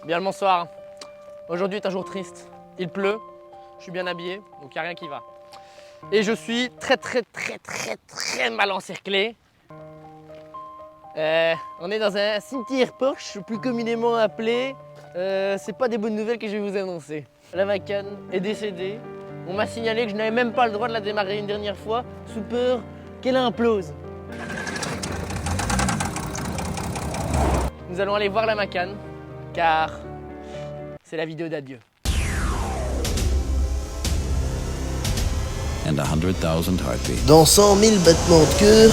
Bien le bonsoir. Aujourd'hui est un jour triste. Il pleut, je suis bien habillé, donc il n'y a rien qui va. Et je suis très mal encerclé. On est dans un cimetière Porsche, plus communément appelé. C'est pas des bonnes nouvelles que je vais vous annoncer. La Macan est décédée. On m'a signalé que je n'avais même pas le droit de la démarrer une dernière fois, sous peur qu'elle implose. Nous allons aller voir la Macan, car c'est la vidéo d'adieu. And 100,000 heartbeats. Dans 100 000 battements de cœur,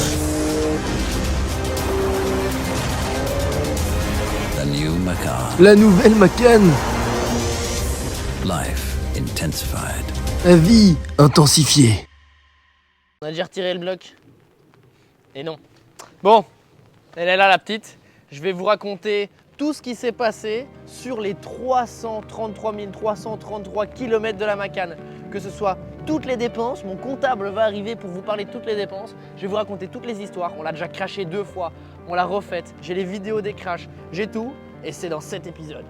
The new Macan. la nouvelle Macan, Life intensified. la vie intensifiée. On a déjà retiré le bloc. Et non. Bon, elle est là la petite. Je vais vous raconter tout ce qui s'est passé sur les 333 333 km de la Macan. Que ce soit toutes les dépenses, mon comptable va arriver pour vous parler de toutes les dépenses. Je vais vous raconter toutes les histoires. On l'a déjà crashé 2 fois, on l'a refaite. J'ai les vidéos des crashs, j'ai tout. Et c'est dans cet épisode.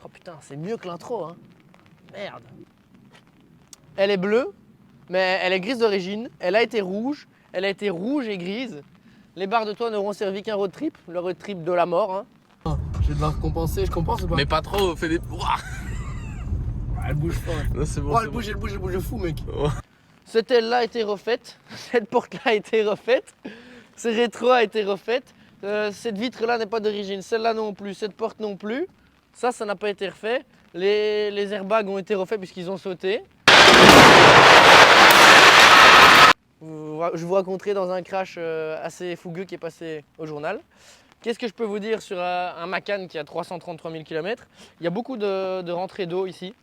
Oh putain, c'est mieux que l'intro, hein. Merde. Elle est bleue, mais elle est grise d'origine. Elle a été rouge et grise. Les barres de toit n'auront servi qu'un road trip, le road trip de la mort. Hein. Je vais devoir compenser, je compense ou pas? Mais pas trop, fais des. Ouah. Elle bouge pas. Non, c'est bon. Oh, c'est elle bouge de fou, mec. bon. Cette aile là a été refaite, cette porte là a été refaite, ce rétro a été refaite, cette vitre là n'est pas d'origine, celle-là non plus, cette porte non plus. Ça n'a pas été refait. Les airbags ont été refaits puisqu'ils ont sauté. Je vous raconterai dans un crash assez fougueux qui est passé au journal. Qu'est-ce que je peux vous dire sur un Macan qui a 333 000 km? Il y a beaucoup de rentrées d'eau ici.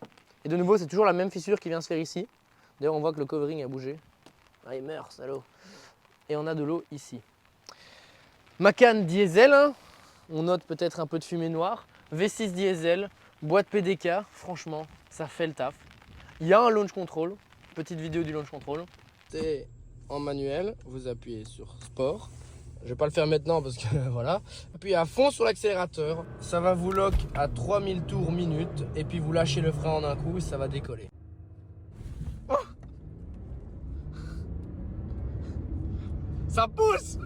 Et de nouveau, c'est toujours la même fissure qui vient se faire ici. D'ailleurs, on voit que le covering a bougé. Ah, il meurt, salaud. Et on a de l'eau ici. Macan diesel, hein. On note peut-être un peu de fumée noire. V6 diesel, boîte PDK, franchement, ça fait le taf. Il y a un launch control, petite vidéo du launch control. C'est en manuel, vous appuyez sur sport. Je vais pas le faire maintenant parce que voilà. Appuyez à fond sur l'accélérateur. Ça va vous lock à 3000 tours minute. Et puis vous lâchez le frein en un coup et ça va décoller. Oh, ça pousse!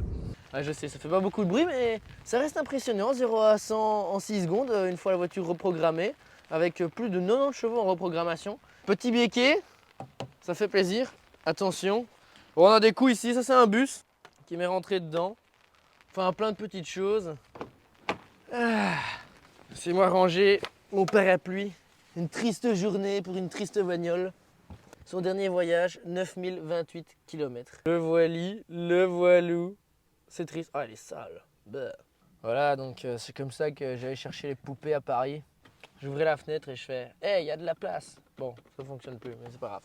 Ah, je sais, ça fait pas beaucoup de bruit, mais ça reste impressionnant. 0 à 100 en 6 secondes, une fois la voiture reprogrammée, avec plus de 90 chevaux en reprogrammation. Petit béquet, ça fait plaisir. Attention. Bon, on a des coups ici, ça c'est un bus qui m'est rentré dedans. Enfin, plein de petites choses. C'est moi ranger mon parapluie. Une triste journée pour une triste bagnole. Son dernier voyage, 9028 km. Le voili, le voilou. C'est triste. Ah, elle est sale. Bah. Voilà, donc c'est comme ça que j'allais chercher les poupées à Paris. J'ouvrais la fenêtre et je fais « Hey, il y a de la place !» Bon, ça ne fonctionne plus, mais c'est pas grave.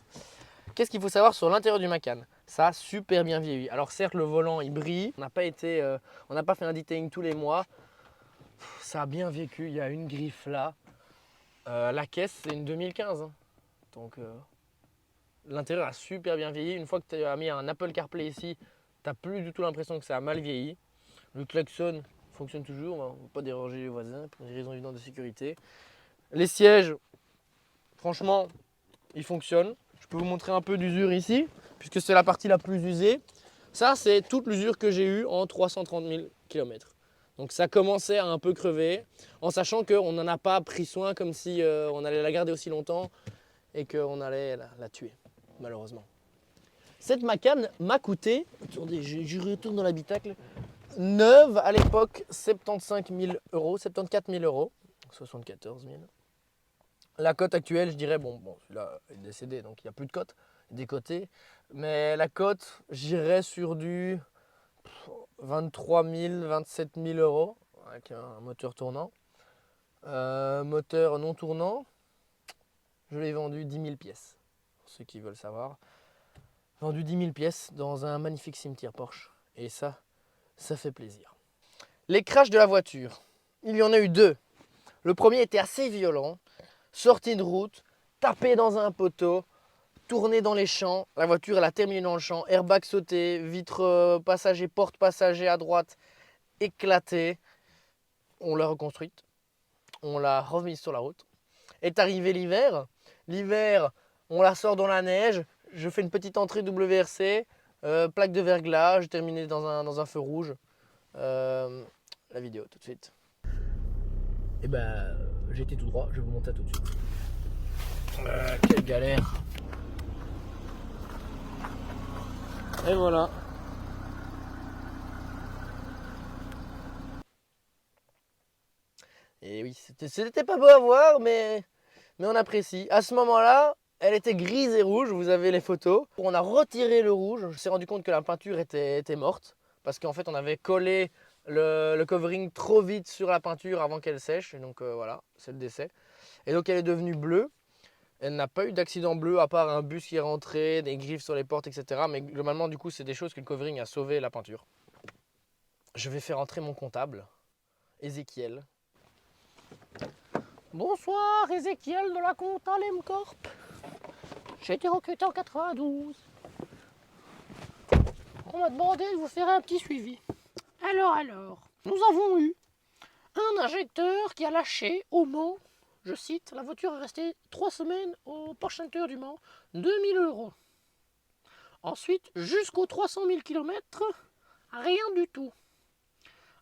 Qu'est-ce qu'il faut savoir sur l'intérieur du Macan? Ça a super bien vieilli. Alors certes, le volant, il brille. On n'a pas fait un detailing tous les mois. Ça a bien vécu. Il y a une griffe là. La caisse, c'est une 2015. Hein. Donc, l'intérieur a super bien vieilli. Une fois que tu as mis un Apple CarPlay ici, tu n'as plus du tout l'impression que ça a mal vieilli. Le klaxon fonctionne toujours. On ne va pas déranger les voisins pour des raisons évidentes de sécurité. Les sièges, franchement, ils fonctionnent. Je peux vous montrer un peu d'usure ici, puisque c'est la partie la plus usée. Ça, c'est toute l'usure que j'ai eue en 330 000 km. Donc ça commençait à un peu crever, en sachant qu'on n'en a pas pris soin comme si on allait la garder aussi longtemps et qu'on allait la tuer, malheureusement. Cette Macan m'a coûté, attendez, je retourne dans l'habitacle, neuve à l'époque 75 000 euros, 74 000 euros, 74 000. La cote actuelle, je dirais, bon celui-là est décédé, donc il n'y a plus de cote, des côtés. Mais la cote, j'irais sur du 23 000, 27 000 euros, avec un moteur tournant. Moteur non tournant, je l'ai vendu 10 000 pièces, pour ceux qui veulent savoir. Vendu 10 000 pièces dans un magnifique cimetière Porsche. Et ça fait plaisir. Les crashs de la voiture, il y en a eu 2. Le premier était assez violent. Sortie de route, tapé dans un poteau, tourné dans les champs. La voiture, elle a terminé dans le champ. Airbag sauté, vitre passager, porte passager à droite éclatée. On l'a reconstruite. on l'a remise sur la route. Est arrivé l'hiver. L'hiver, on la sort dans la neige. Je fais une petite entrée WRC, plaque de verglas. J'ai terminé dans un feu rouge. La vidéo tout de suite. Et ben, j'ai été tout droit. Je vais vous montrer tout de suite. Quelle galère. Et voilà. Et oui, c'était pas beau à voir, mais on apprécie. À ce moment-là, elle était grise et rouge, vous avez les photos. On a retiré le rouge, je me suis rendu compte que la peinture était morte. Parce qu'en fait, on avait collé le covering trop vite sur la peinture avant qu'elle sèche. Et donc voilà, c'est le décès. Et donc elle est devenue bleue. Elle n'a pas eu d'accident bleu à part un bus qui est rentré, des griffes sur les portes, etc. Mais globalement, du coup, c'est des choses que le covering a sauvé la peinture. Je vais faire entrer mon comptable, Ezekiel. Bonsoir, Ezekiel de la compta Lemcorp. J'ai été recruté en 92. On m'a demandé de vous faire un petit suivi. Alors, nous avons eu un injecteur qui a lâché au Mans. Je cite, la voiture est restée 3 semaines au Porsche Center du Mans, 2000 €. Ensuite, jusqu'aux 300 000 km, rien du tout.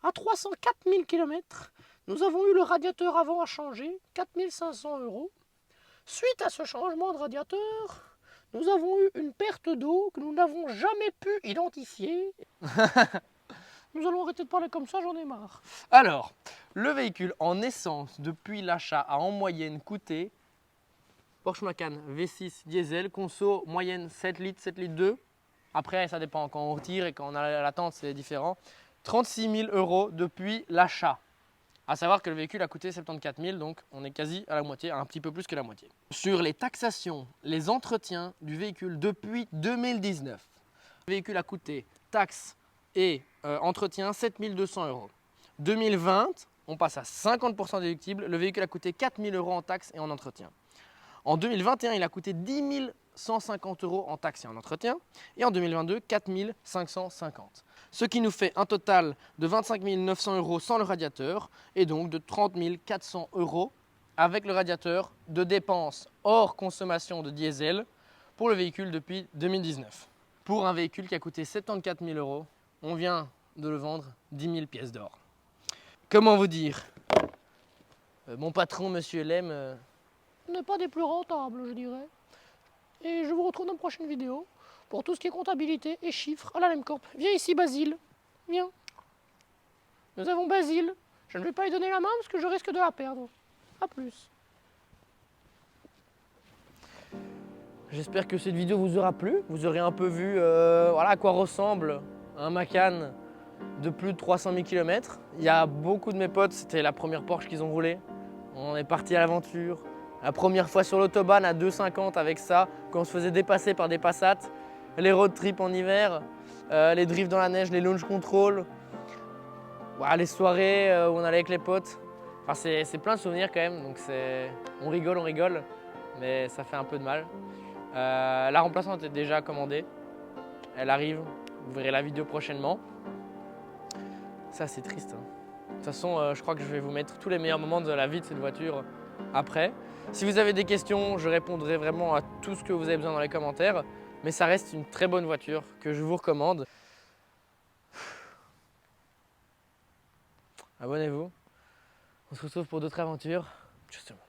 À 304 000 km, nous avons eu le radiateur avant à changer, 4500 €. Suite à ce changement de radiateur, nous avons eu une perte d'eau que nous n'avons jamais pu identifier. Nous allons arrêter de parler comme ça, j'en ai marre. Alors, le véhicule en essence, depuis l'achat, a en moyenne coûté, Porsche Macan V6 diesel, conso moyenne 7 litres, 7 litres 2. Après, ça dépend, quand on retire et quand on a la tente, c'est différent. 36 000 € depuis l'achat. A savoir que le véhicule a coûté 74 000, donc on est quasi à la moitié, un petit peu plus que la moitié. Sur les taxations, les entretiens du véhicule depuis 2019, le véhicule a coûté taxes et entretien 7 200 €. 2020, on passe à 50% déductible, le véhicule a coûté 4 000 € en taxes et en entretien. En 2021, il a coûté 10 150 € en taxes et en entretien, et en 2022, 4 550. Ce qui nous fait un total de 25 900 € sans le radiateur, et donc de 30 400 € avec le radiateur de dépenses hors consommation de diesel pour le véhicule depuis 2019. Pour un véhicule qui a coûté 74 000 €, on vient de le vendre 10 000 pièces d'or. Comment vous dire, mon patron, monsieur Lem, n'est pas des plus rentables, je dirais. Et je vous retrouve dans une prochaine vidéo pour tout ce qui est comptabilité et chiffres à la Lemcorp. Viens ici, Basile. Viens. Nous avons Basile. Je ne vais pas lui donner la main parce que je risque de la perdre. A plus. J'espère que cette vidéo vous aura plu. Vous aurez un peu vu voilà, à quoi ressemble un Macan de plus de 300 000 km. Il y a beaucoup de mes potes, c'était la première Porsche qu'ils ont roulé. On est parti à l'aventure. La première fois sur l'autobahn à 2,50 avec ça, quand on se faisait dépasser par des Passat, les road trips en hiver, les drifts dans la neige, les launch control, voilà, les soirées où on allait avec les potes. Enfin, c'est plein de souvenirs quand même, donc on rigole, mais ça fait un peu de mal. La remplaçante est déjà commandée, elle arrive, vous verrez la vidéo prochainement. Ça c'est triste, hein. De toute façon, je crois que je vais vous mettre tous les meilleurs moments de la vie de cette voiture après. Si vous avez des questions, je répondrai vraiment à tout ce que vous avez besoin dans les commentaires. Mais ça reste une très bonne voiture que je vous recommande. Abonnez-vous. On se retrouve pour d'autres aventures. Tchuss tout le monde.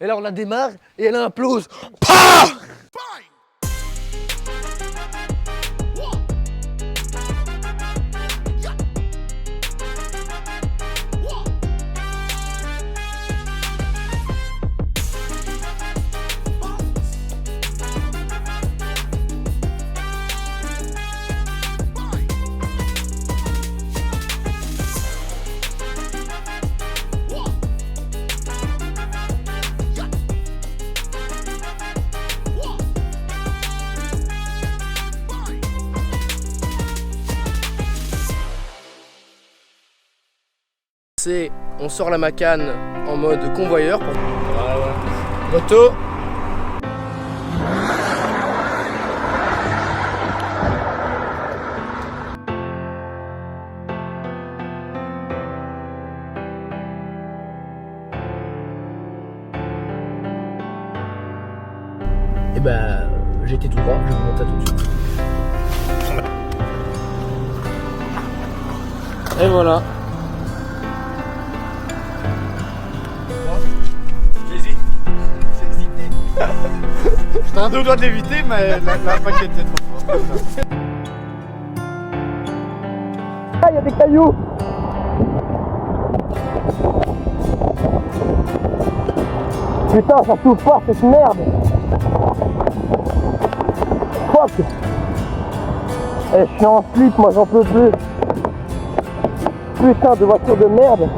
Et là on la démarre et elle implose. Pah! On sort la Macan en mode convoyeur. Voilà. Moto. Et bah j'étais tout droit, je vous montre ça tout de suite. Et voilà. J'hésite. J'ai hésité. J'étais un deux doigts de l'éviter, mais la paquette était trop forte. Ah, il y a des cailloux. Putain, ça souffle pas cette merde. Fuck. Eh, je suis en slip, moi j'en peux plus. Putain de voiture de merde.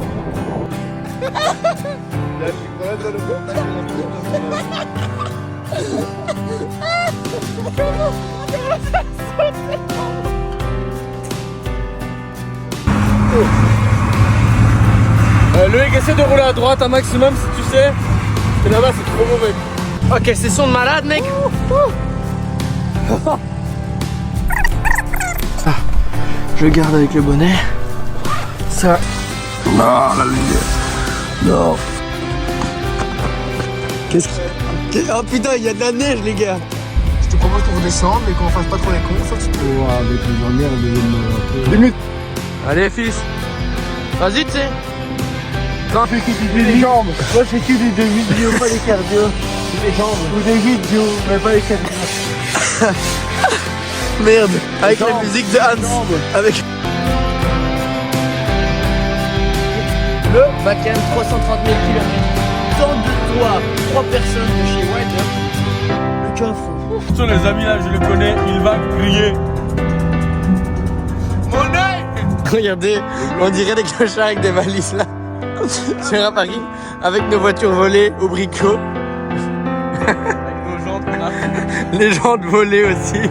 Loïc, essaie de rouler à droite un maximum si tu sais. Et là-bas, c'est trop mauvais. Oh, quelle session de malade, mec. Ah, je garde avec le bonnet. Ça. Non, la lumière. Non. Qu'est-ce que... Oh putain, il y a de la neige, les gars. Je te propose qu'on redescende, mais qu'on fasse pas trop les cons, ça tu peux. Ouais, avec les emmerdes, Limite. Allez, fils. Vas-y, tu sais. Non, c'est qui les jambes. Moi, c'est qui des vidéos, pas les cardio. Les jambes. Ou des vidéos, mais pas les cardio. Merde. Avec Les la jambes. musique de Hans. Jambes. Avec... Le Macan 330 000 km. Tant de toi, 3 personnes de chez White. Le coffre. Tous les amis là, je le connais, il va crier. Mon œil. Regardez, on dirait des clochards avec des valises là. Sur un parking, avec nos voitures volées au bricot. Avec nos jantes qu'on a. Les jantes volées aussi.